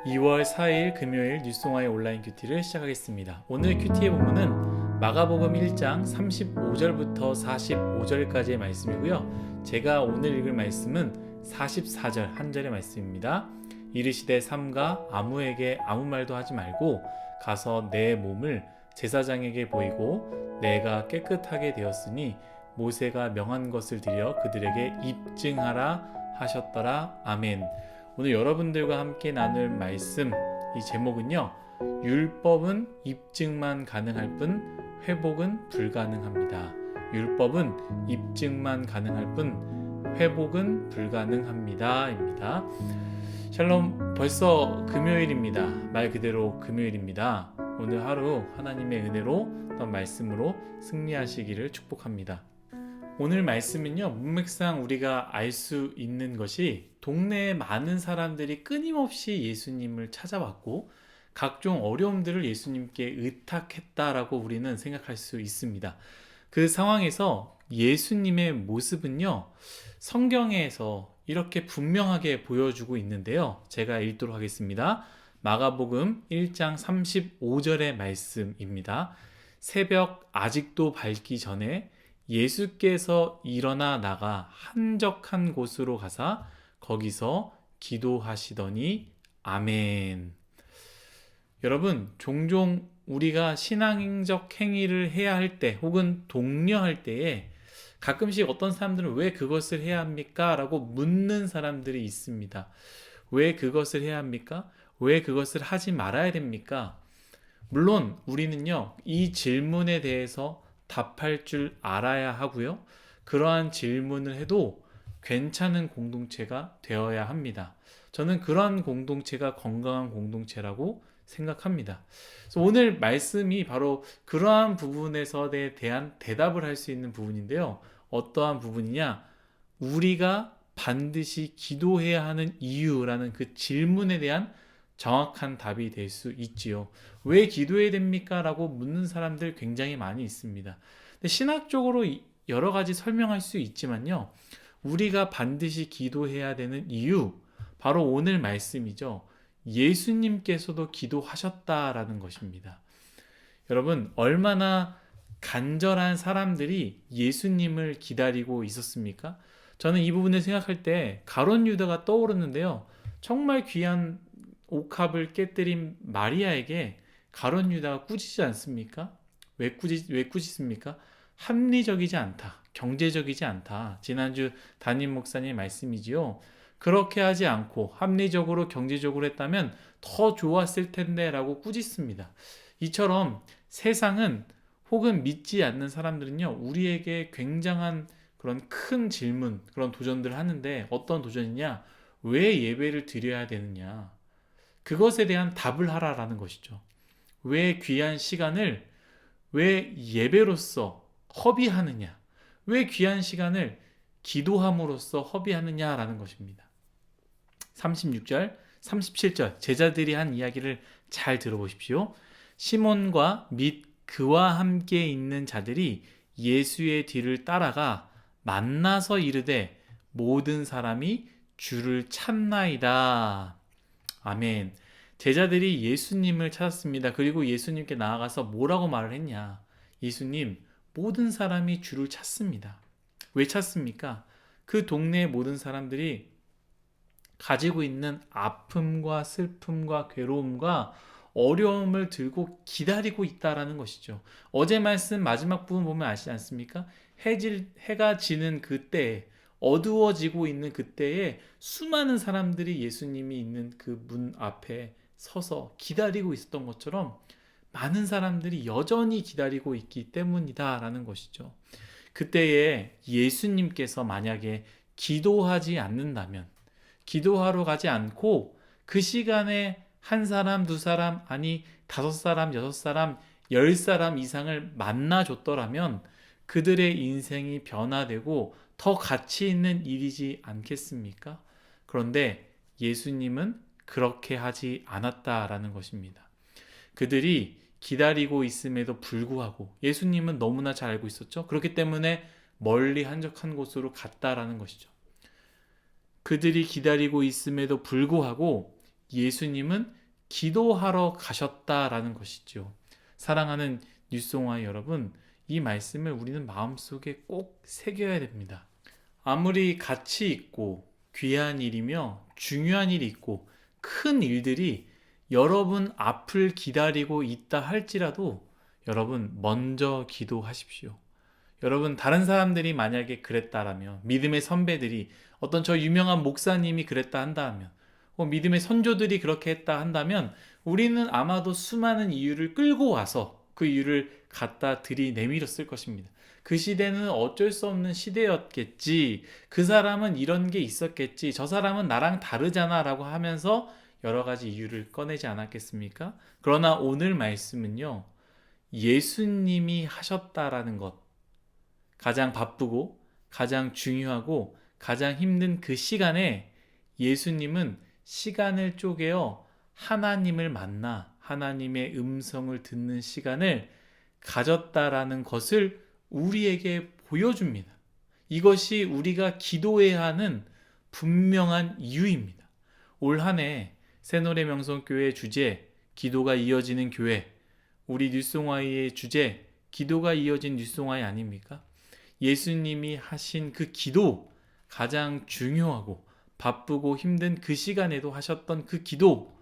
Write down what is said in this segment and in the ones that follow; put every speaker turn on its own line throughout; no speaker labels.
2월 4일 금요일 뉴스동아의 온라인 큐티를 시작하겠습니다. 오늘 큐티의 본문은 마가복음 1장 35절부터 45절까지의 말씀이고요. 제가 오늘 읽을 말씀은 44절 한 절의 말씀입니다. 이르시되 삼가 아무에게 아무 말도 하지 말고 가서 내 몸을 제사장에게 보이고 내가 깨끗하게 되었으니 모세가 명한 것을 드려 그들에게 입증하라 하셨더라. 아멘. 오늘 여러분들과 함께 나눌 말씀, 이 제목은요, 율법은 입증만 가능할 뿐 회복은 불가능합니다. 율법은 입증만 가능할 뿐 회복은 불가능합니다 입니다. 샬롬, 벌써 금요일입니다. 말 그대로 금요일입니다. 오늘 하루 하나님의 은혜로 어떤 말씀으로 승리하시기를 축복합니다. 오늘 말씀은요, 문맥상 우리가 알 수 있는 것이 동네에 많은 사람들이 끊임없이 예수님을 찾아왔고 각종 어려움들을 예수님께 의탁했다라고 우리는 생각할 수 있습니다. 그 상황에서 예수님의 모습은요, 성경에서 이렇게 분명하게 보여주고 있는데요. 제가 읽도록 하겠습니다. 마가복음 1장 35절의 말씀입니다. 새벽 아직도 밝기 전에 예수께서 일어나 나가 한적한 곳으로 가사 거기서 기도하시더니 아멘. 여러분, 종종 우리가 신앙적 행위를 해야 할 때 혹은 독려할 때에 가끔씩 어떤 사람들은 왜 그것을 해야 합니까? 라고 묻는 사람들이 있습니다. 왜 그것을 해야 합니까? 왜 그것을 하지 말아야 됩니까? 물론 우리는요, 이 질문에 대해서 답할 줄 알아야 하고요. 그러한 질문을 해도 괜찮은 공동체가 되어야 합니다. 저는 그러한 공동체가 건강한 공동체라고 생각합니다. 그래서 오늘 말씀이 바로 그러한 부분에서에 대한 대답을 할 수 있는 부분인데요. 어떠한 부분이냐? 우리가 반드시 기도해야 하는 이유라는 그 질문에 대한 정확한 답이 될 수 있지요. 왜 기도해야 됩니까? 라고 묻는 사람들 굉장히 많이 있습니다. 근데 신학적으로 여러 가지 설명할 수 있지만요. 우리가 반드시 기도해야 되는 이유, 바로 오늘 말씀이죠. 예수님께서도 기도하셨다라는 것입니다. 여러분, 얼마나 간절한 사람들이 예수님을 기다리고 있었습니까? 저는 이 부분을 생각할 때 가룟 유다가 떠오르는데요. 정말 귀한 옥합을 깨뜨린 마리아에게 가룟 유다가 꾸짖지 않습니까? 왜 꾸짖습니까? 합리적이지 않다. 경제적이지 않다. 지난주 담임 목사님 말씀이지요. 그렇게 하지 않고 합리적으로 경제적으로 했다면 더 좋았을 텐데 라고 꾸짖습니다. 이처럼 세상은 혹은 믿지 않는 사람들은요, 우리에게 굉장한 그런 큰 질문, 그런 도전들을 하는데 어떤 도전이냐? 왜 예배를 드려야 되느냐? 그것에 대한 답을 하라라는 것이죠. 왜 귀한 시간을 왜 예배로서 허비하느냐? 왜 귀한 시간을 기도함으로써 허비하느냐라는 것입니다. 36절, 37절 제자들이 한 이야기를 잘 들어보십시오. 시몬과 및 그와 함께 있는 자들이 예수의 뒤를 따라가 만나서 이르되 모든 사람이 주를 찾나이다. 아멘. 제자들이 예수님을 찾았습니다. 그리고 예수님께 나아가서 뭐라고 말을 했냐? 예수님, 모든 사람이 주를 찾습니다. 왜 찾습니까? 그 동네의 모든 사람들이 가지고 있는 아픔과 슬픔과 괴로움과 어려움을 들고 기다리고 있다라는 것이죠. 어제 말씀 마지막 부분 보면 아시지 않습니까? 해가 지는 그때에, 어두워지고 있는 그때에 수많은 사람들이 예수님이 있는 그 문 앞에 서서 기다리고 있었던 것처럼 많은 사람들이 여전히 기다리고 있기 때문이다라는 것이죠. 그때에 예수님께서 만약에 기도하지 않는다면, 기도하러 가지 않고 그 시간에 한 사람, 두 사람, 아니 5사람, 6사람, 10사람 이상을 만나줬더라면 그들의 인생이 변화되고 더 가치 있는 일이지 않겠습니까? 그런데 예수님은 그렇게 하지 않았다라는 것입니다. 그들이 기다리고 있음에도 불구하고 예수님은 너무나 잘 알고 있었죠. 그렇기 때문에 멀리 한적한 곳으로 갔다라는 것이죠. 그들이 기다리고 있음에도 불구하고 예수님은 기도하러 가셨다라는 것이죠. 사랑하는 뉴송아이 여러분, 이 말씀을 우리는 마음속에 꼭 새겨야 됩니다. 아무리 가치 있고 귀한 일이며 중요한 일이 있고 큰 일들이 여러분 앞을 기다리고 있다 할지라도 여러분 먼저 기도하십시오. 여러분 다른 사람들이 만약에 그랬다라면, 믿음의 선배들이, 어떤 저 유명한 목사님이 그랬다 한다면, 믿음의 선조들이 그렇게 했다 한다면 우리는 아마도 수많은 이유를 끌고 와서 그 이유를 갖다 들이내밀었을 것입니다. 그 시대는 어쩔 수 없는 시대였겠지, 그 사람은 이런 게 있었겠지, 저 사람은 나랑 다르잖아 라고 하면서 여러 가지 이유를 꺼내지 않았겠습니까? 그러나 오늘 말씀은요, 예수님이 하셨다라는 것, 가장 바쁘고 가장 중요하고 가장 힘든 그 시간에 예수님은 시간을 쪼개어 하나님을 만나 하나님의 음성을 듣는 시간을 가졌다라는 것을 우리에게 보여줍니다. 이것이 우리가 기도해야 하는 분명한 이유입니다. 올 한 해 새노래 명성교회 주제 기도가 이어지는 교회, 우리 뉴송아이의 주제 기도가 이어진 뉴송아이 아닙니까? 예수님이 하신 그 기도, 가장 중요하고 바쁘고 힘든 그 시간에도 하셨던 그 기도,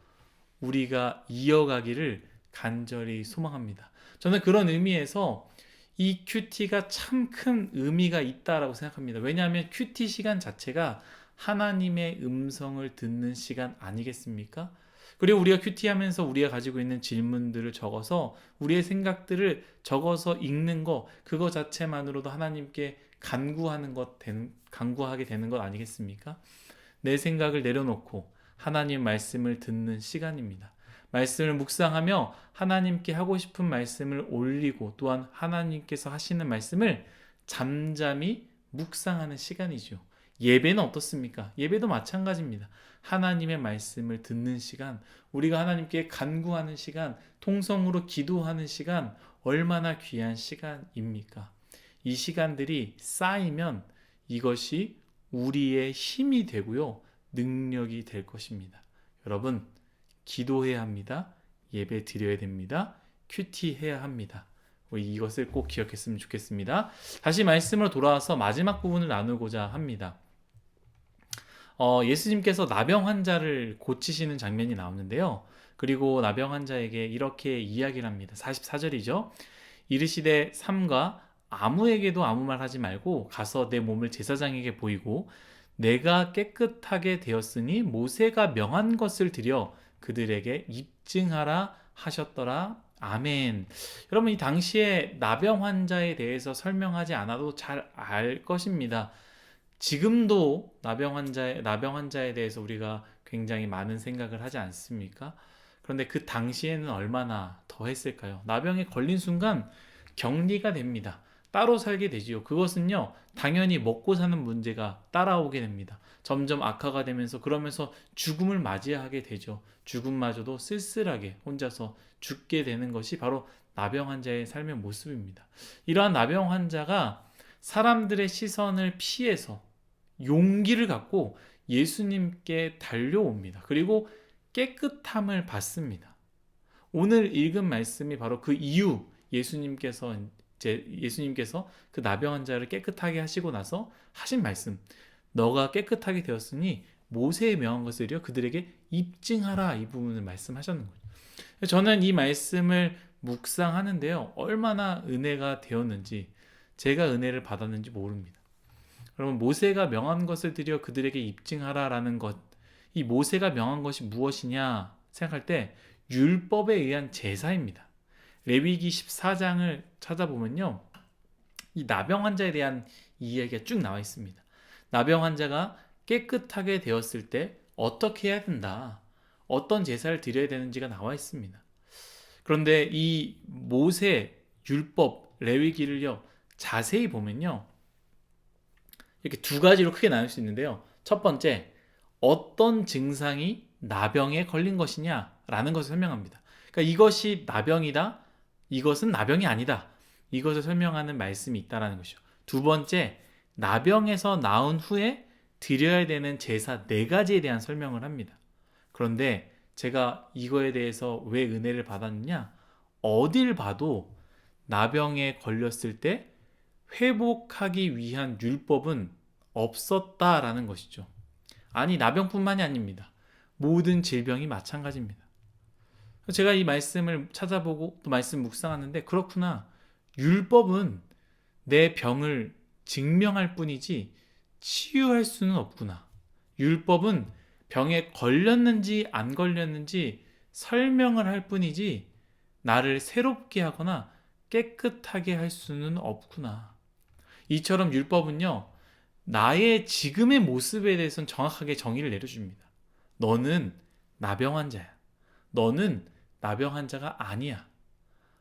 우리가 이어가기를 간절히 소망합니다. 저는 그런 의미에서 이 큐티가 참 큰 의미가 있다라고 생각합니다. 왜냐하면 큐티 시간 자체가 하나님의 음성을 듣는 시간 아니겠습니까? 그리고 우리가 큐티하면서 우리가 가지고 있는 질문들을 적어서 우리의 생각들을 적어서 읽는 거, 그거 자체만으로도 하나님께 간구하게 되는 것 아니겠습니까? 내 생각을 내려놓고 하나님 말씀을 듣는 시간입니다. 말씀을 묵상하며 하나님께 하고 싶은 말씀을 올리고, 또한 하나님께서 하시는 말씀을 잠잠히 묵상하는 시간이죠. 예배는 어떻습니까? 예배도 마찬가지입니다. 하나님의 말씀을 듣는 시간, 우리가 하나님께 간구하는 시간, 통성으로 기도하는 시간, 얼마나 귀한 시간입니까? 이 시간들이 쌓이면 이것이 우리의 힘이 되고요, 능력이 될 것입니다. 여러분, 기도해야 합니다. 예배 드려야 됩니다. 큐티 해야 합니다. 이것을 꼭 기억했으면 좋겠습니다. 다시 말씀으로 돌아와서 마지막 부분을 나누고자 합니다. 예수님께서 나병 환자를 고치시는 장면이 나오는데요. 그리고 나병 환자에게 이렇게 이야기를 합니다. 44절이죠. 이르시되 삼가 아무에게도 아무 말 하지 말고 가서 내 몸을 제사장에게 보이고 내가 깨끗하게 되었으니 모세가 명한 것을 드려 그들에게 입증하라 하셨더라. 아멘. 여러분, 이 당시에 나병 환자에 대해서 설명하지 않아도 잘 알 것입니다. 지금도 나병 환자에 대해서 우리가 굉장히 많은 생각을 하지 않습니까? 그런데 그 당시에는 얼마나 더 했을까요? 나병에 걸린 순간 격리가 됩니다. 따로 살게 되지요. 그것은요, 당연히 먹고 사는 문제가 따라오게 됩니다. 점점 악화가 되면서, 그러면서 죽음을 맞이하게 되죠. 죽음마저도 쓸쓸하게 혼자서 죽게 되는 것이 바로 나병 환자의 삶의 모습입니다. 이러한 나병 환자가 사람들의 시선을 피해서 용기를 갖고 예수님께 달려옵니다. 그리고 깨끗함을 받습니다. 오늘 읽은 말씀이 바로 그 이유, 예수님께서 그 나병 환자를 깨끗하게 하시고 나서 하신 말씀, 너가 깨끗하게 되었으니 모세의 명한 것을요 그들에게 입증하라, 이 부분을 말씀하셨는 거죠. 저는 이 말씀을 묵상하는데요, 얼마나 은혜가 되었는지, 제가 은혜를 받았는지 모릅니다. 여러분, 모세가 명한 것을 드려 그들에게 입증하라라는 것, 이 모세가 명한 것이 무엇이냐 생각할 때 율법에 의한 제사입니다. 레위기 14장을 찾아보면요, 이 나병 환자에 대한 이야기가 쭉 나와 있습니다. 나병 환자가 깨끗하게 되었을 때 어떻게 해야 된다, 어떤 제사를 드려야 되는지가 나와 있습니다. 그런데 이 모세 율법 레위기를요 자세히 보면요, 이렇게 두 가지로 크게 나눌 수 있는데요. 첫 번째, 어떤 증상이 나병에 걸린 것이냐라는 것을 설명합니다. 그러니까 이것이 나병이다, 이것은 나병이 아니다, 이것을 설명하는 말씀이 있다는 것이죠. 두 번째, 나병에서 나은 후에 드려야 되는 제사 4가지에 대한 설명을 합니다. 그런데 제가 이거에 대해서 왜 은혜를 받았느냐? 어딜 봐도 나병에 걸렸을 때 회복하기 위한 율법은 없었다라는 것이죠. 아니, 나병뿐만이 아닙니다. 모든 질병이 마찬가지입니다. 제가 이 말씀을 찾아보고 또 말씀 묵상하는데, 그렇구나. 율법은 내 병을 증명할 뿐이지 치유할 수는 없구나. 율법은 병에 걸렸는지 안 걸렸는지 설명을 할 뿐이지 나를 새롭게 하거나 깨끗하게 할 수는 없구나. 이처럼 율법은요, 나의 지금의 모습에 대해서는 정확하게 정의를 내려줍니다. 너는 나병 환자야. 너는 나병 환자가 아니야.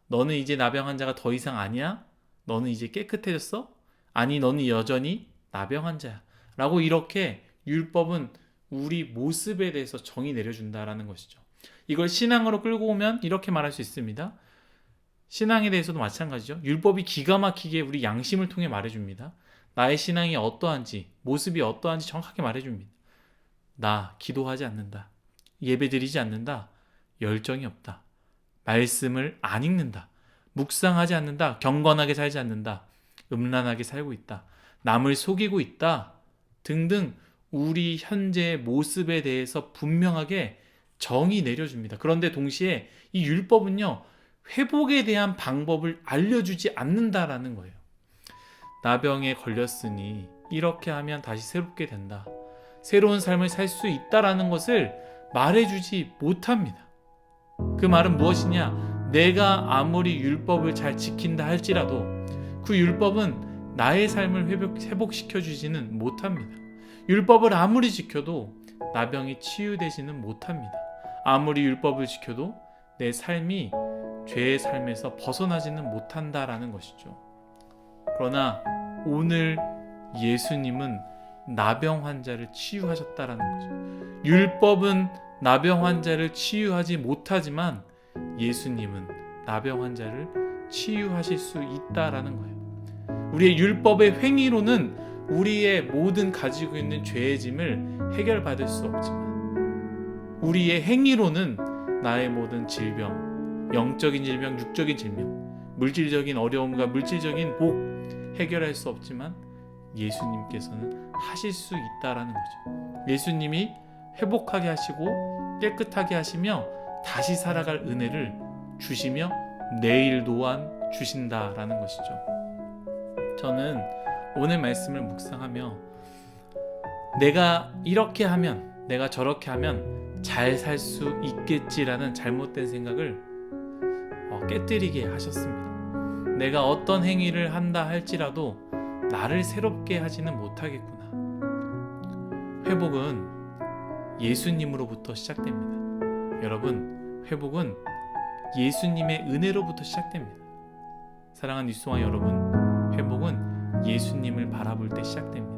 너는 이제 나병 환자가 더 이상 아니야? 너는 이제 깨끗해졌어? 아니, 너는 여전히 나병 환자야. 라고 이렇게 율법은 우리 모습에 대해서 정의 내려준다라는 것이죠. 이걸 신앙으로 끌고 오면 이렇게 말할 수 있습니다. 신앙에 대해서도 마찬가지죠. 율법이 기가 막히게 우리 양심을 통해 말해줍니다. 나의 신앙이 어떠한지, 모습이 어떠한지 정확하게 말해줍니다. 나 기도하지 않는다. 예배드리지 않는다. 열정이 없다. 말씀을 안 읽는다. 묵상하지 않는다. 경건하게 살지 않는다. 음란하게 살고 있다. 남을 속이고 있다. 등등 우리 현재의 모습에 대해서 분명하게 정의 내려줍니다. 그런데 동시에 이 율법은요, 회복에 대한 방법을 알려주지 않는다라는 거예요. 나병에 걸렸으니 이렇게 하면 다시 새롭게 된다. 새로운 삶을 살 수 있다라는 것을 말해주지 못합니다. 그 말은 무엇이냐? 내가 아무리 율법을 잘 지킨다 할지라도 그 율법은 나의 삶을 회복시켜 주지는 못합니다. 율법을 아무리 지켜도 나병이 치유되지는 못합니다. 아무리 율법을 지켜도 내 삶이 죄의 삶에서 벗어나지는 못한다라는 것이죠. 그러나 오늘 예수님은 나병 환자를 치유하셨다라는 거죠. 율법은 나병 환자를 치유하지 못하지만 예수님은 나병 환자를 치유하실 수 있다라는 거예요. 우리의 율법의 행위로는 우리의 모든 가지고 있는 죄의 짐을 해결받을 수 없지만 우리의 행위로는 나의 모든 질병, 영적인 질병, 육적인 질병, 물질적인 어려움과 물질적인 복 해결할 수 없지만 예수님께서는 하실 수 있다라는 거죠. 예수님이 회복하게 하시고 깨끗하게 하시며 다시 살아갈 은혜를 주시며 내일 또한 주신다라는 것이죠. 저는 오늘 말씀을 묵상하며 내가 이렇게 하면, 내가 저렇게 하면 잘 살 수 있겠지라는 잘못된 생각을 깨뜨리게 하셨습니다. 내가 어떤 행위를 한다 할지라도 나를 새롭게 하지는 못하겠구나. 회복은 예수님으로부터 시작됩니다. 여러분, 회복은 예수님의 은혜로부터 시작됩니다. 사랑하는 뉴스와 여러분, 회복은 예수님을 바라볼 때 시작됩니다.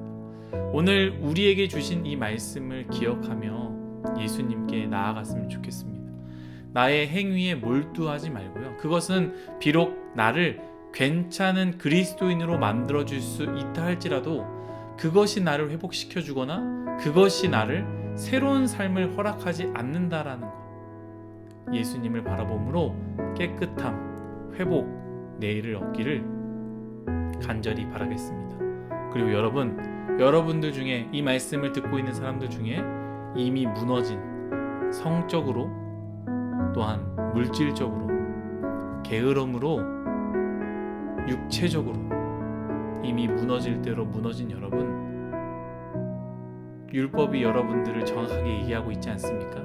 오늘 우리에게 주신 이 말씀을 기억하며 예수님께 나아갔으면 좋겠습니다. 나의 행위에 몰두하지 말고요. 그것은 비록 나를 괜찮은 그리스도인으로 만들어줄 수 있다 할지라도 그것이 나를 회복시켜 주거나 그것이 나를 새로운 삶을 허락하지 않는다라는 것. 예수님을 바라봄으로 깨끗함, 회복, 내일을 얻기를 간절히 바라겠습니다. 그리고 여러분들 중에 이 말씀을 듣고 있는 사람들 중에 이미 무너진 성적으로 또한 물질적으로 게으름으로 육체적으로 이미 무너질 대로 무너진 여러분, 율법이 여러분들을 정확하게 얘기하고 있지 않습니까?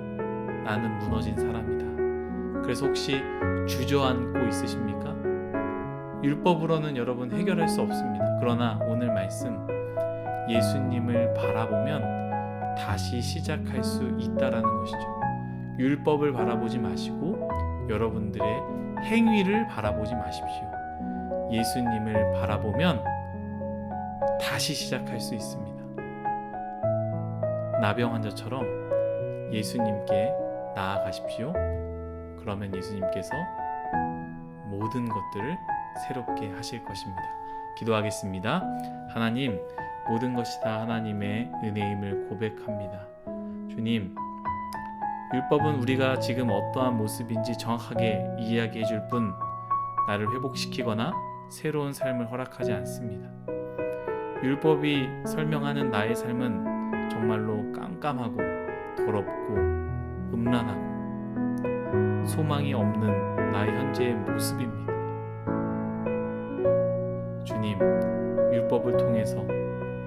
나는 무너진 사람이다. 그래서 혹시 주저앉고 있으십니까? 율법으로는 여러분 해결할 수 없습니다. 그러나 오늘 말씀 예수님을 바라보면 다시 시작할 수 있다라는 것이죠. 율법을 바라보지 마시고 여러분들의 행위를 바라보지 마십시오. 예수님을 바라보면 다시 시작할 수 있습니다. 나병 환자처럼 예수님께 나아가십시오. 그러면 예수님께서 모든 것들을 새롭게 하실 것입니다. 기도하겠습니다. 하나님, 모든 것이 다 하나님의 은혜임을 고백합니다. 주님, 율법은 우리가 지금 어떠한 모습인지 정확하게 이해하게 해줄 뿐 나를 회복시키거나 새로운 삶을 허락하지 않습니다. 율법이 설명하는 나의 삶은 정말로 깜깜하고 더럽고 음란하고 소망이 없는 나의 현재의 모습입니다. 주님, 율법을 통해서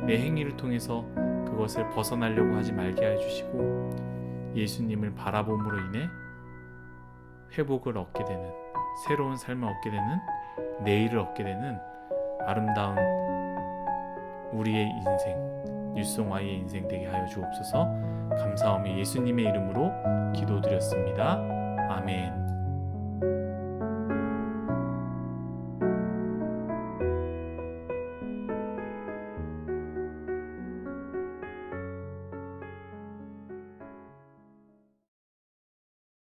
내 행위를 통해서 그것을 벗어나려고 하지 말게 해주시고 예수님을 바라봄으로 인해 회복을 얻게 되는, 새로운 삶을 얻게 되는, 내일을 얻게 되는 아름다운 우리의 인생, 뉴송아이의 인생 되게 하여 주옵소서. 감사하며 예수님의 이름으로 기도드렸습니다. 아멘.